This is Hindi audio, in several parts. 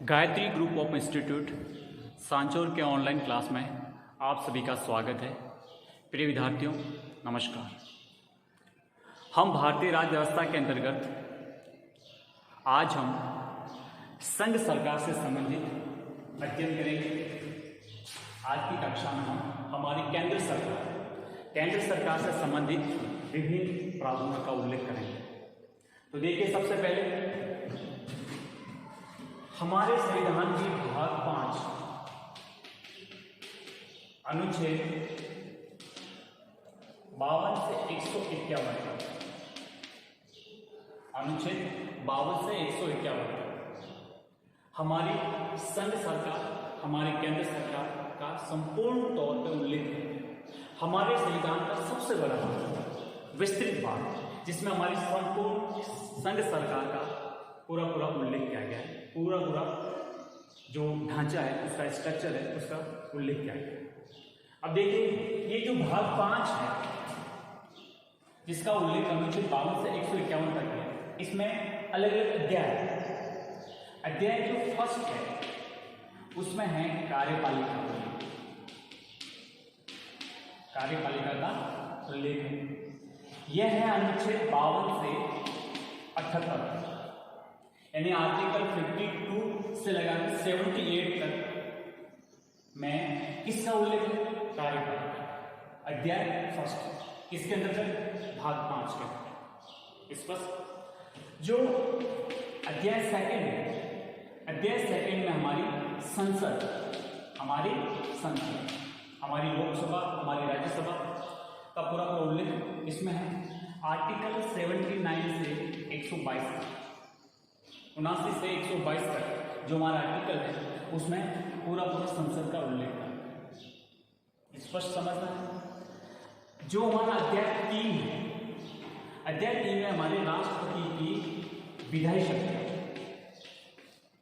Gayatri group of institute Sanchore के ऑनलाइन क्लास में आप सभी का स्वागत है। प्रिय विद्यार्थियों, नमस्कार। हम भारतीय राज्य व्यवस्था के अंतर्गत आज हम संघ सरकार से संबंधित अध्ययन करेंगे। आज की कक्षा में हम हमारी केंद्र सरकार से संबंधित विभिन्न प्रावधानों का उल्लेख करेंगे। तो देखिए, सबसे पहले हमारे संविधान की भाग 5 अनुच्छेद 52 से 151 अनुच्छेद 52 से 151 हमारी संघ सरकार, हमारी केंद्र सरकार का संपूर्ण तौर पर उल्लेख है। हमारे संविधान का सबसे बड़ा भाग, विस्तृत भाग, जिसमें हमारी संपूर्ण संघ सरकार का पूरा उल्लेख किया गया है। पूरा जो ढांचा है, उसका स्ट्रक्चर है, उसका उल्लेख किया गया है। अब देखिए, ये जो भाग 5 है, जिसका उल्लेख अनुच्छेद 52 से 151 तक है, इसमें अलग अलग अध्याय जो फर्स्ट है उसमें है कार्यपालिका का उल्लेख है। यह है अनुच्छेद 52 से 78, यानी आर्टिकल 52 से लगाकर 78 तक में किसका उल्लेख है? कार्यपालिका अध्याय फर्स्ट, इसके अंतर्गत भाग 5 के स्पष्ट। जो अध्याय सेकंड है, अध्याय सेकंड में हमारी संसद, हमारी लोकसभा, हमारी राज्यसभा का पूरा उल्लेख इसमें है। आर्टिकल 79 से 122 तक, 79 से 122 तक जो हमारा आर्टिकल है, उसमें पूरा संसद का उल्लेख है। स्पष्ट समझना है। जो हमारा अध्याय 3 है, अध्याय 3 में हमारे राष्ट्रपति की विधायी शक्ति,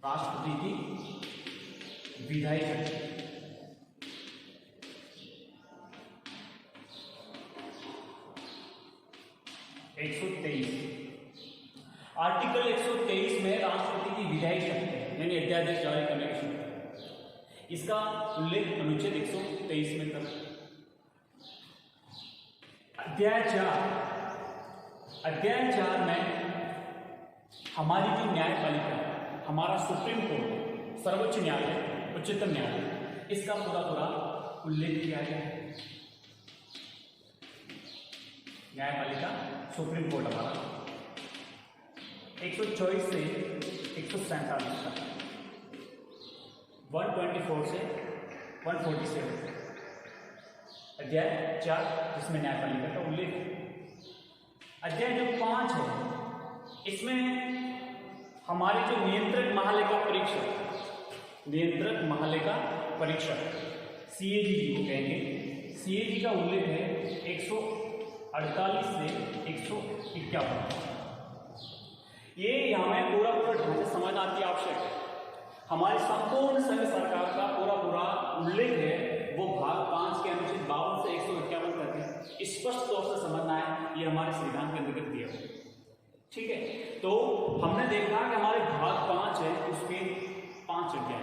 राष्ट्रपति की विधायी शक्ति, आर्टिकल 123 में राष्ट्रपति की विधायी शक्ति यानी अध्यादेश जारी करने की शक्ति, इसका उल्लेख अनुच्छेद 123 में कर। अध्याय 4 में हमारी जो न्यायपालिका, हमारा सुप्रीम कोर्ट, सर्वोच्च न्यायालय, उच्चतम न्यायालय, इसका पूरा उल्लेख किया गया है। न्यायपालिका, सुप्रीम कोर्ट हमारा 124 से 147 तक, 124 से 147 अध्याय 4, जिसमें न्यायपालिका का उल्लेख है। अध्याय जो 5 है, इसमें हमारे जो नियंत्रक महालेखा परीक्षक CAG को कहेंगे, CAG का उल्लेख है 148 से 151। ये हमें पूरा ढंग से समझ आती आवश्यक है। हमारी संपूर्ण संघ सरकार का पूरा उल्लेख है, वो भाग 5 के अनुच्छेद 52 से 151 तक है। स्पष्ट तौर से समझना है, ये हमारे संविधान के अंतर्गत दिया हुआ है। ठीक है, तो हमने देखा कि हमारे भाग 5 है, उसके 5 अध्याय।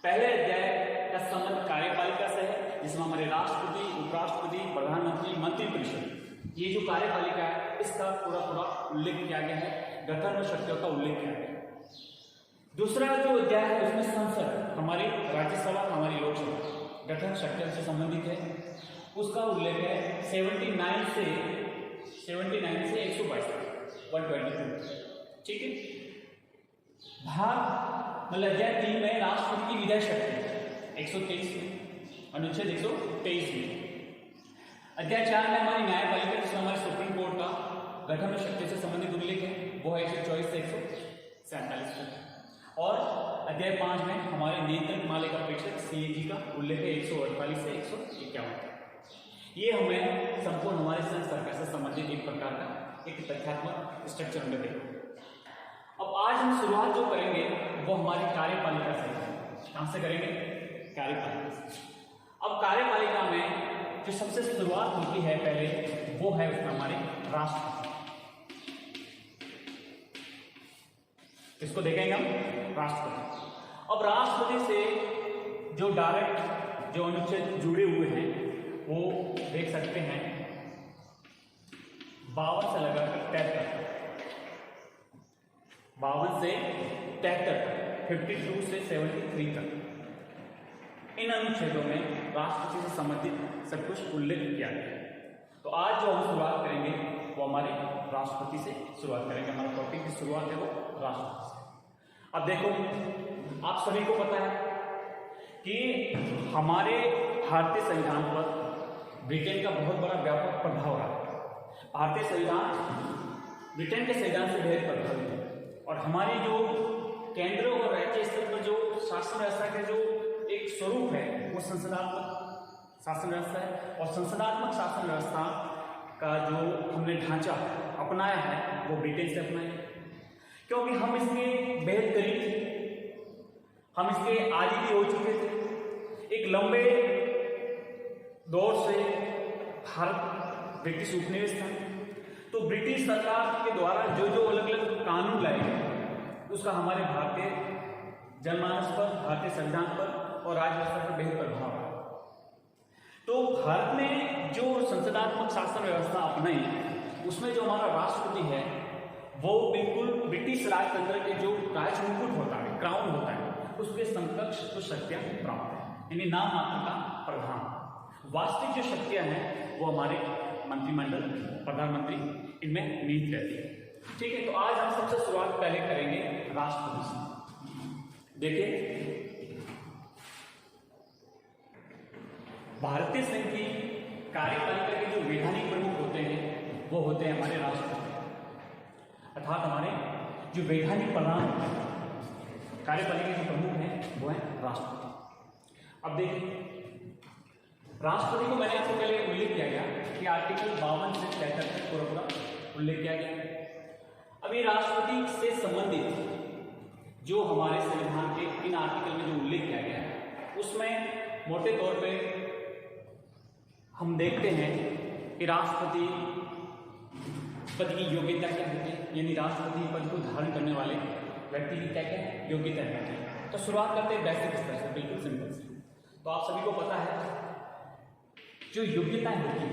पहले अध्याय का संबंध कार्यपालिका से है, जिसमें हमारे राष्ट्रपति, उपराष्ट्रपति, प्रधानमंत्री, मंत्रिपरिषद, ये जो कार्यपालिका है, इसका पूरा उल्लेख किया गया है। गठन और शक्तियों का उल्लेख किया गया। दूसरा जो अध्याय है, उसमें संसद, हमारी राज्यसभा, हमारी लोकसभा, गठन शक्तियों से संबंधित है, उसका उल्लेख है 79 से 122 तक, 122। ठीक है। भाग मतलब अध्याय 3 में राष्ट्रपति की विधायी शक्ति 123 में, अनुच्छेद 123 में। अध्याय 4 में हमारी न्यायपालिका, जिसमें हमारे सुप्रीम कोर्ट का गठन और शक्ति से संबंधित उल्लेख है, वो है 124 से 147 तक। और अध्याय 5 में हमारे नियंत्रक महालेखा परीक्षक CAG का उल्लेख है 148 से 151 तक। ये हमें संपूर्ण हमारे संघ सरकार से संबंधित एक प्रकार का एक तथ्यात्मक स्ट्रक्चर में देखें। अब आज हम शुरुआत जो करेंगे वो हमारी कार्यपालिका से। कहां से करेंगे? कार्यपालिका से। अब कार्यपालिका में जो सबसे शुरुआत होती है पहले, वो है उसमें हमारे राष्ट्रपति। इसको देखेंगे हम राष्ट्रपति। अब राष्ट्रपति से जो डायरेक्ट जो अनुच्छेद जुड़े हुए हैं वो देख सकते हैं 52 से लगाकर 73, 52 से 73, 52 से 73 तक इन अनुच्छेदों में राष्ट्रपति से संबंधित सब कुछ उल्लेख किया गया है। तो आज जो हम शुरुआत करेंगे वो हमारे राष्ट्रपति से शुरुआत करेंगे। हमारा टॉपिक की शुरुआत है वो राष्ट्रपति से। अब देखो, आप सभी को पता है कि हमारे भारतीय संविधान पर ब्रिटेन का बहुत बड़ा व्यापक प्रभाव रहा है। भारतीय संविधान ब्रिटेन के संविधान से बेहद प्रभावित है और हमारी जो केंद्र और राज्य स्तर पर जो शासन व्यवस्था के जो एक स्वरूप है वो संसदात्मक शासन व्यवस्था है। और संसदात्मक शासन व्यवस्था का जो हमने ढांचा अपनाया है वो ब्रिटेन से अपनाया है, क्योंकि हम इसके बेहद करीब थे, हम इसके आदी भी हो चुके थे। एक लंबे दौर से भारत ब्रिटिश उपनिवेश था, तो ब्रिटिश सरकार के द्वारा जो जो अलग अलग कानून लाए गए उसका हमारे भारतीय जनमानस पर, भारतीय संविधान पर और राज्य व्यवस्था पर बेहद प्रभाव है। तो भारत ने जो संसदात्मक शासन व्यवस्था अपनाई उसमें जो हमारा राष्ट्रपति है वो बिल्कुल ब्रिटिश राजतंत्र के जो राजमुकुट होता है, क्राउन होता है, उसके समकक्ष कुछ शक्तियां प्राप्त है, यानी नाम मात्र का प्रधान। वास्तविक जो शक्तियां हैं वो हमारे मंत्रिमंडल, प्रधानमंत्री इनमें निहित रहती है। ठीक है, तो आज हम सबसे शुरुआत पहले करेंगे राष्ट्रपति से। देखिए, भारतीय संघ की कार्यपालिका के जो वैधानिक प्रमुख होते हैं वो होते हैं हमारे राष्ट्रपति, अर्थात हमारे जो वैधानिक प्रधान कार्यपालिका के प्रमुख हैं वो है राष्ट्रपति। अब देखिए, राष्ट्रपति को मैंने आपको पहले उल्लेख किया गया कि आर्टिकल 52 से 73 तक पूरा उल्लेख किया गया। अभी राष्ट्रपति से संबंधित जो हमारे संविधान के इन आर्टिकल में जो उल्लेख किया गया है उसमें मोटे तौर पे हम देखते हैं कि राष्ट्रपति पद की योग्यता क्या होती है, यानी राष्ट्रपति पद को धारण करने वाले व्यक्ति की क्या क्या योग्यता होती है। तो शुरुआत करते हैं बेसिक स्तर से, बिल्कुल सिंपल से। तो आप सभी को पता है जो योग्यताएं होती हैं,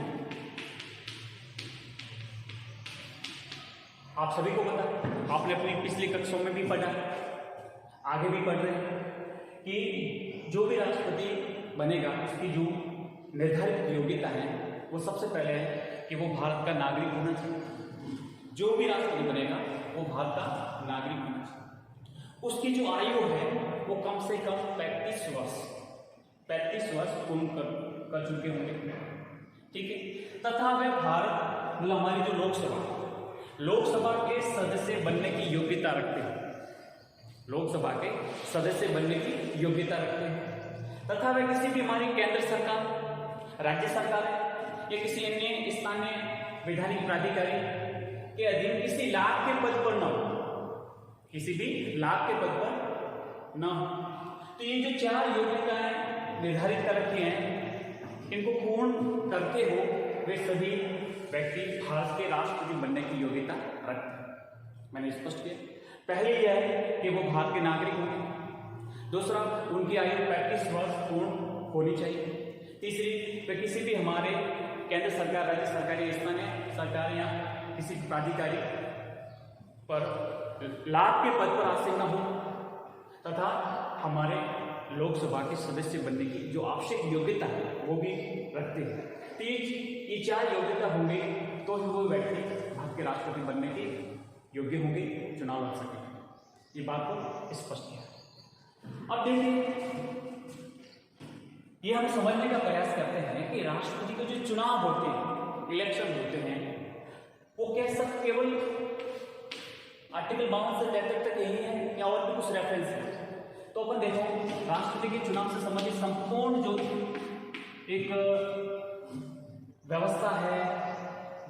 आप सभी को पता है, आपने अपनी पिछली कक्षाओं में भी पढ़ा, आगे भी पढ़ रहे हैं कि जो भी राष्ट्रपति बनेगा उसकी जो निर्धारित योग्यता है वो सबसे पहले है कि वो भारत का नागरिक होना चाहिए। जो भी राष्ट्रपति बनेगा वो भारत का नागरिक होना चाहिए। उसकी जो आयु है वो कम से कम 35 वर्ष पूर्ण कर चुके होंगे। ठीक है, तथा वह भारत मतलब हमारी जो लोकसभा के सदस्य बनने की योग्यता रखते हैं, लोकसभा के सदस्य बनने की योग्यता रखते हैं, तथा वह किसी भी हमारी केंद्र सरकार, राज्य सरकार या किसी अन्य स्थानीय वैधानिक प्राधिकारी के अधीन किसी लाभ के पद पर न हो, किसी भी लाभ के पद पर न हो। तो ये जो 4 योग्यताएं निर्धारित कर रखी हैं इनको पूर्ण करते हो वे सभी व्यक्ति भारत के राष्ट्रपति बनने की योग्यता रखते हैं। मैंने स्पष्ट किया, पहले यह है कि वो भारत के नागरिक होंगे, दूसरा उनकी आयु 35 वर्ष पूर्ण होनी चाहिए, तीसरी वे किसी भी हमारे केंद्र सरकार, राज्य सरकार या स्थानीय सरकार या किसी प्राधिकारी पर लाभ के पद पर आसीन न हो, तथा हमारे लोकसभा के सदस्य बनने की जो आवश्यक योग्यता है वो भी रखते हैं। तो ये 4 योग्यता होंगी तो ही वो व्यक्ति भारत के राष्ट्रपति बनने के योग्य होंगे, चुनाव लड़ सकेंगे। ये बात को स्पष्ट किया। अब देखिए, ये हम समझने का प्रयास करते हैं कि राष्ट्रपति के जो चुनाव होते हैं, इलेक्शन होते हैं, वो क्या सब केवल आर्टिकल 52 से 73 तक यही है या और भी कुछ रेफरेंस है? तो अपन देखो, राष्ट्रपति के चुनाव से संबंधित संपूर्ण जो एक व्यवस्था है,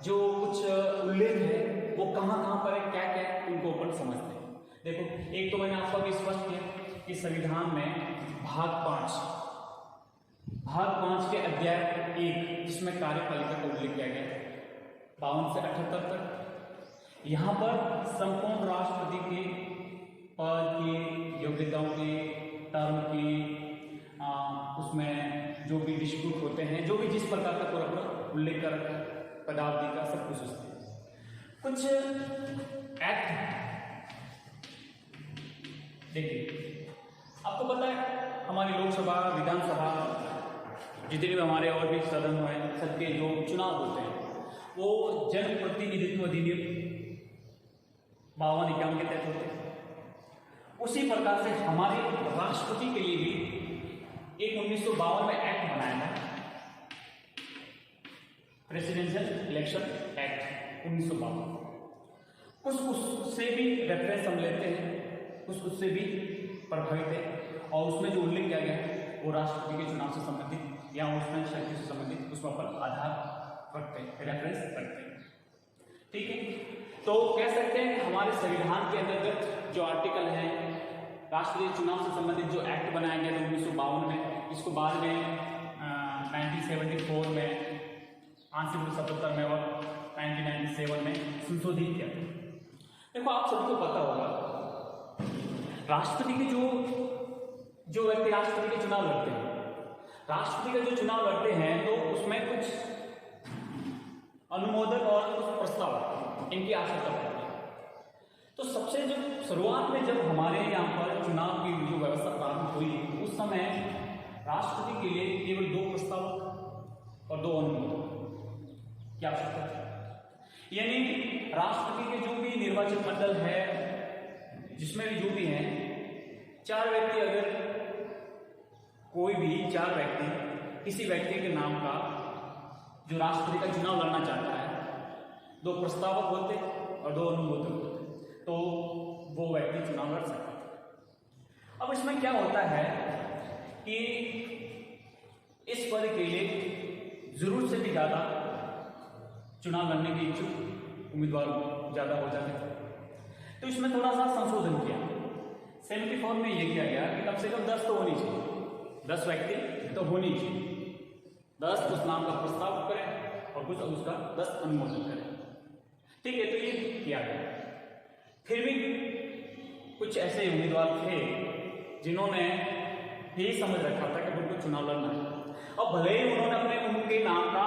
जो कुछ उल्लेख है, वो कहाँ पर है, क्या क्या है, उनको अपन समझते हैं। देखो, एक तो मैंने आपको अभी स्पष्ट किया कि संविधान में भाग 5 के अध्याय 1 जिसमें कार्यपालिका का उल्लेख किया गया 52 से 78 तक, यहाँ पर संपूर्ण राष्ट्रपति के पद की योग्यताओं के टर्म की उसमें जो भी डिस्ट्रीब्यूट होते हैं, जो भी जिस प्रकार का पूरा पूरा उल्लेख कर रखा है, पदावधि का सब कुछ उसमें कुछ एक्ट देखिए। आपको पता है हमारी लोकसभा, विधानसभा, जितने भी हमारे और भी सदन हैं, सबके जो चुनाव होते हैं वो जनप्रतिनिधित्व अधिनियम 52-51 के तहत होते हैं। उसी प्रकार से हमारे राष्ट्रपति के लिए भी एक 1952 में एक्ट बनाया था, प्रेसिडेंशियल इलेक्शन एक्ट 1952। कुछ उससे भी रेफरेंस हम लेते हैं, कुछ उससे भी प्रभावित है, और उसमें जो उल्लेख किया गया है वो राष्ट्रपति के चुनाव से संबंधित या उसमें शक्ति से संबंधित उसमें पर आधार रखते हैं, रेफरेंस रखते हैं। ठीक है, तो कह सकते हैं हमारे संविधान के अंतर्गत जो आर्टिकल है, राष्ट्रीय चुनाव से संबंधित जो एक्ट बनाया गया था 1952 में, इसको बाद में 1974 में, आंशिक रूप से 77 में और 1997 में संशोधित किया था। देखो, आप सबको पता होगा राष्ट्रपति के जो व्यक्ति राष्ट्रपति के चुनाव लड़ते हैं, राष्ट्रपति का जो चुनाव लड़ते हैं तो उसमें कुछ अनुमोदन और कुछ प्रस्ताव इनकी आवश्यकता पड़ती है। तो सबसे जो शुरुआत में जब हमारे यहाँ पर चुनाव की जो व्यवस्था प्रारंभ हुई, उस समय राष्ट्रपति के लिए केवल 2 प्रस्ताव और 2 अनुमोदन की आवश्यकता थी। यानी राष्ट्रपति के जो भी निर्वाचित मंडल है, जिसमें भी जो भी हैं, 4 व्यक्ति, अगर कोई भी 4 व्यक्ति किसी व्यक्ति के नाम का जो राष्ट्रपति का चुनाव लड़ना चाहता है, 2 प्रस्तावक होते और 2 अनुमोदक होते, तो वो व्यक्ति चुनाव लड़ सकता है। अब इसमें क्या होता है कि इस पद के लिए जरूरत से भी ज़्यादा चुनाव लड़ने के इच्छुक उम्मीदवार ज़्यादा हो जाते थे। तो इसमें थोड़ा सा संशोधन किया। 74 में यह किया गया कि कम से कम 10 तो होनी चाहिए, 10 व्यक्ति तो होनी चाहिए, 10 उस नाम का प्रस्ताव करें और कुछ उसका 10 अनुमोदन करें। ठीक है, तो ये किया गया। फिर भी कुछ ऐसे उम्मीदवार थे जिन्होंने यही समझ रखा था कि उनको चुनाव लड़ना है, और भले ही उन्होंने उनके नाम का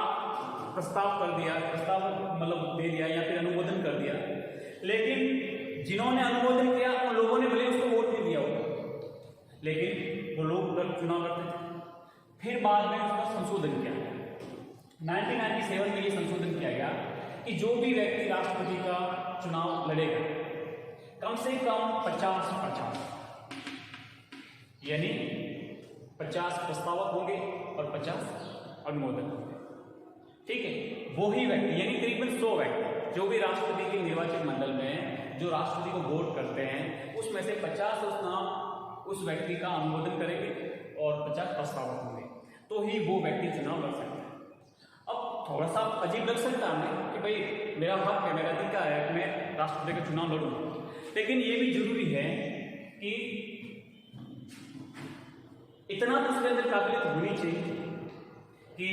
प्रस्ताव कर दिया, प्रस्ताव मतलब दे दिया या फिर अनुमोदन कर दिया, लेकिन जिन्होंने अनुमोदन किया उन लोगों ने भले उसको वोट नहीं दिया होगा, लेकिन वो लोग चुनाव लड़ते थे। फिर बाद में उसका संशोधन किया गया। 1997 में ये संशोधन किया गया कि जो भी व्यक्ति राष्ट्रपति का चुनाव लड़ेगा, कम से कम 50-50 यानी 50 प्रस्तावक होंगे और 50 अनुमोदन होंगे। ठीक है, वो ही व्यक्ति यानी करीबन 100 व्यक्ति जो भी राष्ट्रपति के निर्वाचित मंडल में जो राष्ट्रपति को वोट करते हैं, उसमें से 50 उस व्यक्ति का अनुमोदन करेंगे और 50 प्रस्तावक होंगे, तो ही वो व्यक्ति चुनाव लड़ सकता है। अब थोड़ा सा अजीब लग सकता है कि भाई मेरा हक है, मेरा अधिकार है कि मैं राष्ट्रपति का चुनाव लड़ूं, लेकिन ये भी जरूरी है कि इतना तो उसके अंदर काबिलियत होनी चाहिए कि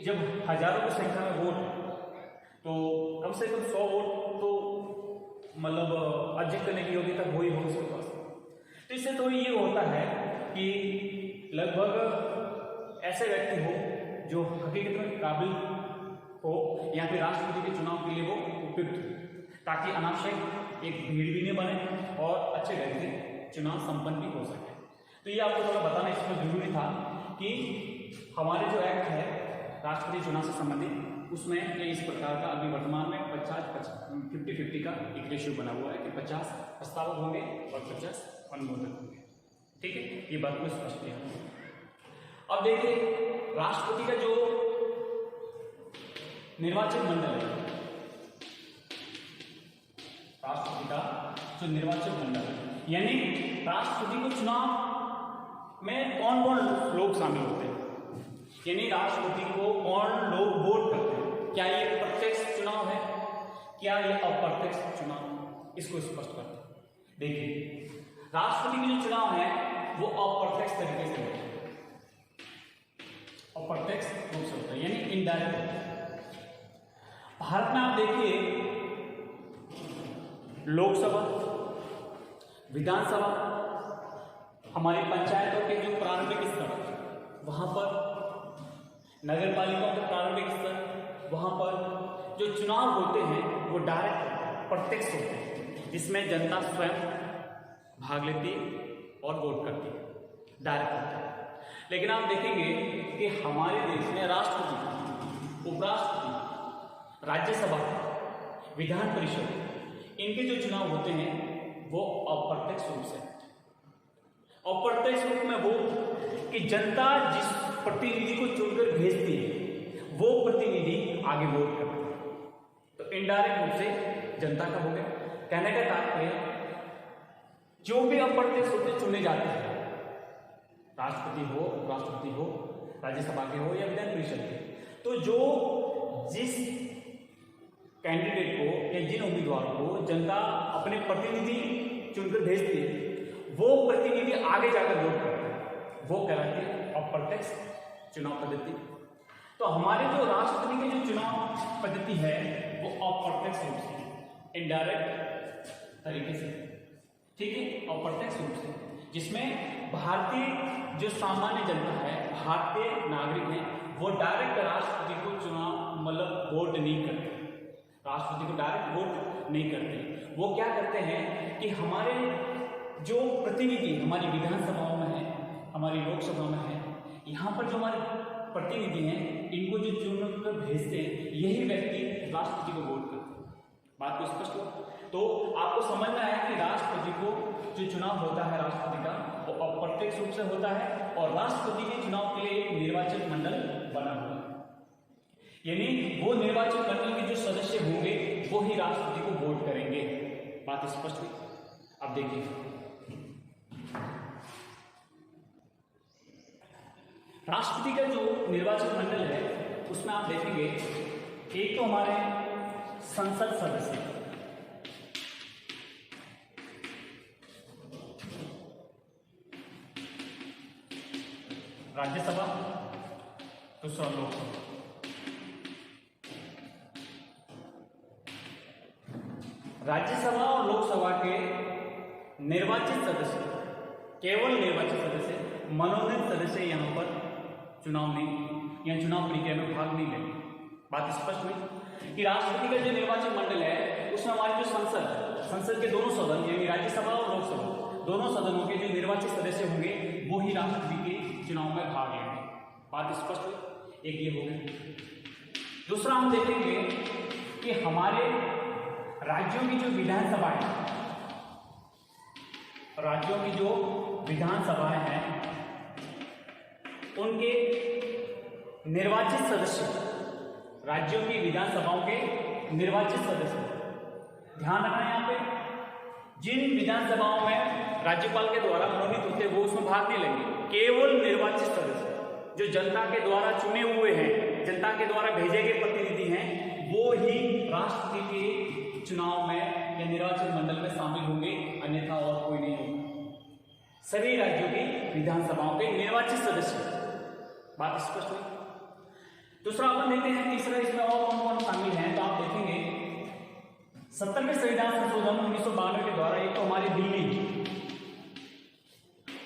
जब हजारों की संख्या में वोट तो कम से कम 100 वोट तो मतलब अर्जित करने की योग्यता हो ही हो उसके पास। तो इससे थोड़ी ये होता है कि लगभग ऐसे व्यक्ति हो जो हकीकत में काबिल हो या फिर राष्ट्रपति के चुनाव के लिए वो उपयुक्त हो, ताकि अनावश्यक एक भीड़ भी नहीं बने और अच्छे ढंग से चुनाव संपन्न भी हो सके। तो ये आपको थोड़ा बताना इसमें जरूरी था कि हमारे जो एक्ट है राष्ट्रपति चुनाव से संबंधित, उसमें ये इस प्रकार का अभी वर्तमान में 50-50 का एक रेशियो बना हुआ है कि 50 प्रस्तावक होंगे और 50 अनुमोदन होंगे। ठीक है, ये बात में स्पष्ट है। अब देखिए, राष्ट्रपति का जो निर्वाचित मंडल है, राष्ट्रपति का जो निर्वाचित मंडल है, यानी राष्ट्रपति को चुनाव में कौन कौन लोग शामिल होते हैं, यानी राष्ट्रपति को कौन लोग वोट करते हैं, क्या ये प्रत्यक्ष चुनाव है, क्या ये अप्रत्यक्ष चुनाव, इसको स्पष्ट करते हैं। देखिए, राष्ट्रपति के जो चुनाव है वो अप्रत्यक्ष तरीके से होते हैं, अप्रत्यक्ष रूप से होता है, यानी इनडायरेक्ट होता है। भारत में आप देखिए, लोकसभा, विधानसभा, हमारी पंचायतों के जो प्रारंभिक स्तर वहाँ पर, नगर पालिकाओं के प्रारंभिक स्तर वहाँ पर जो चुनाव होते हैं वो डायरेक्ट प्रत्यक्ष होते हैं, जिसमें जनता स्वयं भाग लेती है और वोट करती है, डायरेक्ट होता है। लेकिन आप देखेंगे कि हमारे देश में राष्ट्रपति, उपराष्ट्रपति, राज्यसभा, विधान परिषद, इनके जो चुनाव होते हैं वो अप्रत्यक्ष रूप से, अप्रत्यक्ष रूप में वो कि जनता जिस प्रतिनिधि को चुनकर भेजती है वो प्रतिनिधि आगे वोट करता है, तो इनडायरेक्ट रूप से जनता का हो गया। कहने का तात्पर्य जो भी अप्रत्यक्ष रूप से चुने जाते हैं, राष्ट्रपति हो, उपराष्ट्रपति हो, राज्यसभा के हो या विधान परिषद के, तो जो जिस कैंडिडेट को या जिन उम्मीदवारों को जनता अपने प्रतिनिधि चुनकर भेजती है वो प्रतिनिधि आगे जाकर वोट करते हैं, वो कहलाती है अप्रत्यक्ष चुनाव पद्धति। तो हमारे जो राष्ट्रपति की जो चुनाव पद्धति है वो अप्रत्यक्ष रूप से, इनडायरेक्ट तरीके से, ठीक है, अप्रत्यक्ष रूप से, जिसमें भारतीय जो सामान्य जनता है, भारतीय नागरिक है, वो डायरेक्ट राष्ट्रपति को चुनाव मतलब वोट नहीं करते, राष्ट्रपति को डायरेक्ट वोट नहीं करते। वो क्या करते हैं कि हमारे जो प्रतिनिधि हमारी विधानसभाओं में है, हमारी लोकसभा में है, यहाँ पर जो हमारे प्रतिनिधि हैं, इनको जो चुनकर भेजते हैं, यही व्यक्ति राष्ट्रपति को वोट करते हैं। बात को स्पष्ट हो? तो आपको समझना है कि राष्ट्रपति को जो चुनाव होता है राष्ट्रपति का वो अप्रत्यक्ष रूप से होता है, और राष्ट्रपति के चुनाव के लिए एक निर्वाचन मंडल बना हुआ है, यानी वो निर्वाचन मंडल के जो सदस्य होंगे वो ही राष्ट्रपति को वोट करेंगे। बात स्पष्ट हुई? अब देखिए, राष्ट्रपति का जो निर्वाचन मंडल है उसमें आप देखेंगे एक तो हमारे संसद सदस्य, राज्यसभा, दूसरा लोकसभा। राज्यसभा और लोकसभा के निर्वाचित सदस्य, केवल निर्वाचित सदस्य, मनोनीत सदस्य यहाँ पर चुनाव नहीं या चुनाव प्रक्रिया में भाग नहीं लेंगे। बात स्पष्ट हुई कि राष्ट्रपति का जो निर्वाचन मंडल है उसमें हमारी जो संसद के दोनों सदन यानी राज्यसभा और लोकसभा दोनों सदनों के जो निर्वाचित सदस्य होंगे वो ही राष्ट्रपति के चुनाव में भाग लेंगे। बात स्पष्ट हुई? एक ये हो गया। दूसरा हम देखेंगे कि हमारे राज्यों की जो विधानसभाएं, राज्यों की जो विधानसभाएं हैं उनके निर्वाचित सदस्य, राज्यों की विधानसभाओं के निर्वाचित सदस्य, ध्यान रखना यहाँ पे, जिन विधानसभाओं में राज्यपाल के द्वारा मनोनीत होते वो उसमें भाग नहीं लेंगे, केवल निर्वाचित सदस्य जो जनता के द्वारा चुने हुए हैं, जनता के द्वारा भेजे गए प्रतिनिधि हैं, वो ही राष्ट्रपति के चुनाव में या निर्वाचन मंडल में शामिल होंगे, अन्यथा और कोई नहीं होगा। सभी राज्यों की विधानसभाओं के निर्वाचित सदस्य। बात स्पष्ट हुई? दूसरा अपन देखते हैं, तीसरा इसमें और कौन कौन शामिल हैं, तो आप देखेंगे 70वें संविधान संशोधन 1992 के द्वारा एक तो हमारी दिल्ली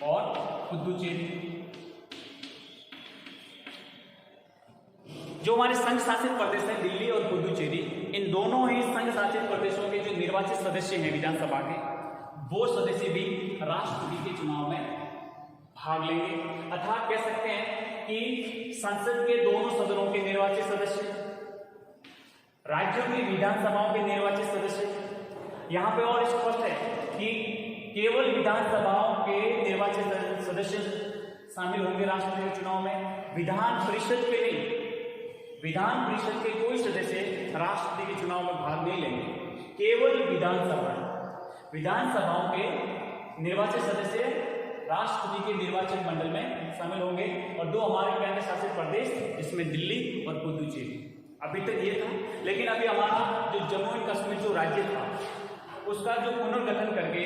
और पुदुचेरी, जो हमारे संघ शासित प्रदेश हैं दिल्ली और पुदुचेरी, इन दोनों ही संघ शासित प्रदेशों के जो निर्वाचित सदस्य हैं विधानसभा के, वो सदस्य भी राष्ट्रपति के चुनाव में भाग लेंगे। अर्थात कह सकते हैं कि संसद के दोनों सदनों के निर्वाचित सदस्य, राज्यों की विधानसभाओं के निर्वाचित सदस्य, यहाँ पे और स्पष्ट है कि केवल विधानसभाओं के निर्वाचित सदस्य शामिल होंगे राष्ट्रपति के चुनाव में, विधान परिषद के नहीं, विधान परिषद के कोई सदस्य राष्ट्रपति के चुनाव में भाग नहीं लेंगे, केवल विधानसभाओं के निर्वाचित सदस्य राष्ट्रपति के निर्वाचन मंडल में शामिल होंगे, और दो हमारे केंद्र शासित प्रदेश जिसमें दिल्ली और पुदुचेरी। अभी तक ये था, लेकिन अभी हमारा जो जम्मू एंड कश्मीर जो राज्य था उसका जो पुनर्गठन करके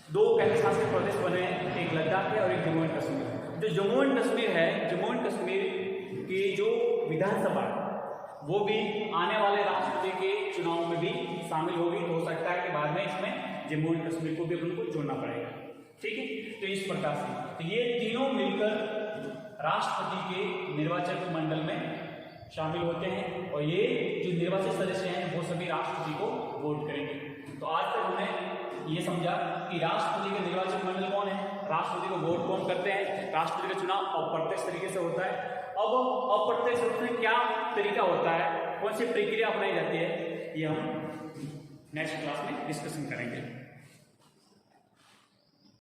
दो केंद्र शासित प्रदेश बने, एक लद्दाख है और एक जम्मू एंड कश्मीर। जो जम्मू एंड कश्मीर है, जम्मू एंड कश्मीर की जो विधानसभा वो भी आने वाले राष्ट्रपति के चुनाव में भी शामिल होगी। हो सकता है कि बाद में इसमें जम्मू एंड कश्मीर को भी अपन को जोड़ना पड़ेगा। ठीक है। तो इस प्रकार से तो ये तीनों मिलकर राष्ट्रपति के निर्वाचक मंडल में शामिल होते हैं और ये जो निर्वाचित सदस्य हैं वो सभी राष्ट्रपति को वोट करेंगे। तो आज तक हमने ये समझा कि राष्ट्रपति का निर्वाचक मंडल कौन है, राष्ट्रपति को वोट कौन करते हैं, राष्ट्रपति का चुनाव अप्रत्यक्ष तरीके से होता है। अब अप्रत्यक्ष रूप में क्या तरीका होता है, कौन सी प्रक्रिया अपनाई जाती है, ये हम नेक्स्ट क्लास में डिस्कशन करेंगे।